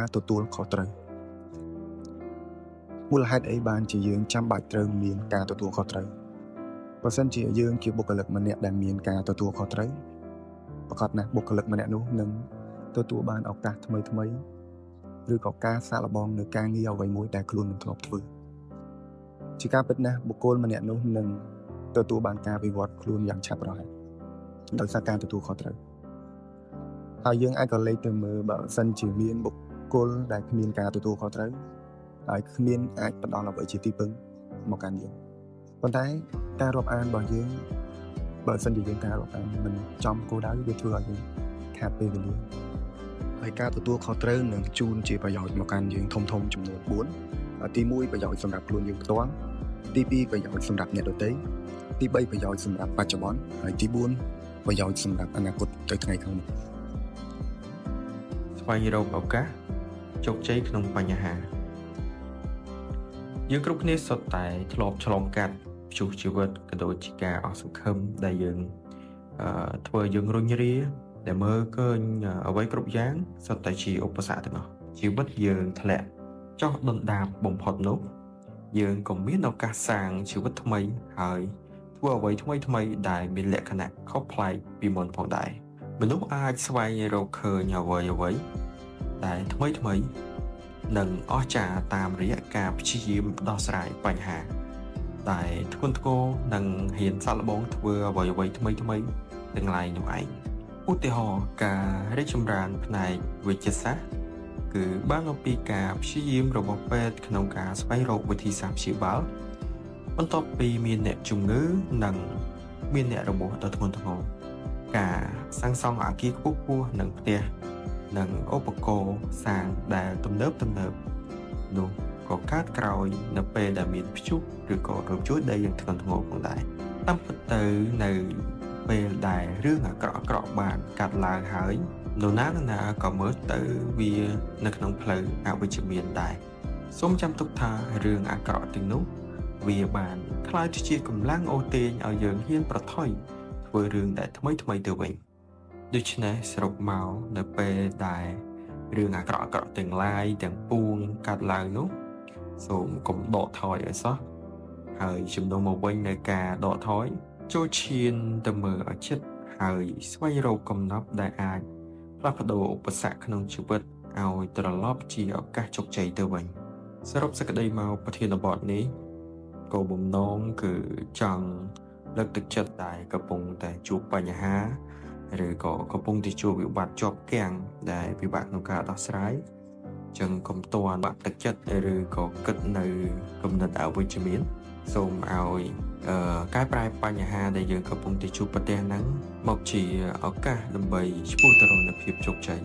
ការទទួលខុសត្រូវមូលហេតុអីបានជាយើងចាំបាច់ត្រូវមានការទទួលខុសត្រូវបើសិនជាយើងជាបុគ្គលិកម្នាក់ដែលមានការទទួលខុសត្រូវប្រកបណាស់បុគ្គលិកម្នាក់នោះនឹងទទួលបានឱកាសថ្មីឬក៏ការសាកល្បងនៅការងារអ្វីមួយដែលខ្លួនមិនធ្លាប់ធ្វើជាការពិតណាស់បុគ្គលម្នាក់នោះនឹងទទួលបានការវិវត្តខ្លួនយ៉ាងឆាប់រហ័សដោយសារការទទួលខុសត្រូវហើយយើងអាចក៏លេខទៅមើលបើសិនជាមានបុគ្គលដែលគ្មានការទទួលខុសត្រូវហើយគ្មានអាចផ្ដល់អ្វីជាទីពឹងមកកាន់យើងប៉ុន្តែការរាប់អានរបស់យើងបើសិនជាយើងការរាប់អានមិនចំគោលដៅវាធ្វើឲ្យយើងខាតពេលវេលាហើយការទទួលខុសត្រូវនឹងជូនជាប្រយោជន៍មកកាន់យើងធំចំនួន4ទី1ប្រយោជន៍សម្រាប់ខ្លួនយើងផ្ទាល់ទី2ប្រយោជន៍សម្រាប់អ្នកដទៃទី3ប្រយោជន៍សម្រាប់បច្ចុប្បន្នហើយទី4ប្រយោជន៍សម្រាប់អនាគតទៅថ្ងៃខាងមុខស្វែងរកឱកាសជោគជ័យក្នុងបញ្ហាយើងគ្រប់គ្នាសុទ្ធតែធ្លាប់ឆ្លងកាត់ព្យុះជីវិតក៏ដូចជាការអស់សង្ឃឹមដែលយើងធ្វើយើងរុញរាដែលមើលឃើញអ្វីគ្រប់យ៉ាងសុទ្ធតែជាឧបសគ្គទាំងអស់ជីវិតយើងធ្លាក់ចុះដុនដាបបំផុតនោះយើងក៏មានឱកាសសាងជីវិតថ្មីហើយធ្វើអ្វីថ្មីដែលមានលក្ខណៈខុសប្លែកពីមុនផងដែរមនុស្សអាចស្វែងរកឃើញអ្វីដែលថ្មីនិងអស្ចារ្យតាមរយៈការព្យាយាមដោះស្រាយបញ្ហាដែលធ្ងន់ធ្ងរនិងហ៊ានសាកល្បងធ្វើអ្វីថ្មីទាំងឡាយនោះឯងឧទាហរណ៍ការរីកចម្រើនផ្នែកវិទ្យាសាស្ត្រគឺបានអំពីការព្យាយាមរបស់ពេទ្យក្នុងការស្វែងរកវិធីសាស្ត្រព្យាបាលបន្ទាប់ពីមានអ្នកជំងឺនិងមានអ្នករបួសដ៏ធ្ងន់ធ្ងរការសាងសង់អគារខ្ពស់និងផ្ទះនិងឧបករណ៍សាងដែលទំនើបនោះក៏កើតក្រោយនៅពេលដែលមានព្យុះឬក៏រញ្ជួយដីយ៉ាងធ្ងន់ធ្ងរផងដែរតាមពិតទៅនៅពេលដែលរឿងអាក្រក់បានកាត់ឡើងហើយនរណាក៏មើលទៅវានៅក្នុងផ្លូវអវិជ្ជមានដែរសូមចាំទុកថារឿងអាក្រក់ទាំងនោះវាបានក្លាយជាកម្លាំងអូសទាញឲ្យយើងហ៊ានប្រថុយធ្វើរឿងដែលថ្មីទៅវិញដូច្នេះសរុបមកនៅពេលដែលរឿងអាក្រក់ទាំងឡាយទាំងពួងកាត់ឡើងនោះសូមកុំដកថយឲ្យសោះហើយជំនួសមកវិញនៅការដកថយចូលឈានទៅមើលឲ្យចិត្តហើយស្វែងរកកំណត់ដែលអាចផ្លាស់ប្ដូរឧបសគ្គក្នុងជីវិតឲ្យត្រឡប់ជាឱកាសជោគជ័យទៅវិញសរុបសេចក្តីមកប្រធានបទនេះគោលបំណងគឺចង់លើកទឹកចិត្តដែលកំពុងតែជួបបញ្ហាឬក៏កំពុងតែជួបវិបត្តិជាប់គាំងដែលពិបាកក្នុងការដោះស្រាយចឹងកុំទាន់បាក់ទឹកចិត្តឬក៏គិតនៅគំនិតអវិជ្ជមានសូមឲ្យកែប្រែបញ្ហាដែលយើងកំពុងតែជួបប្រទះហ្នឹងមកជាឱកាសដើម្បីឆ្ពោះទៅរកភាពជោគជ័យ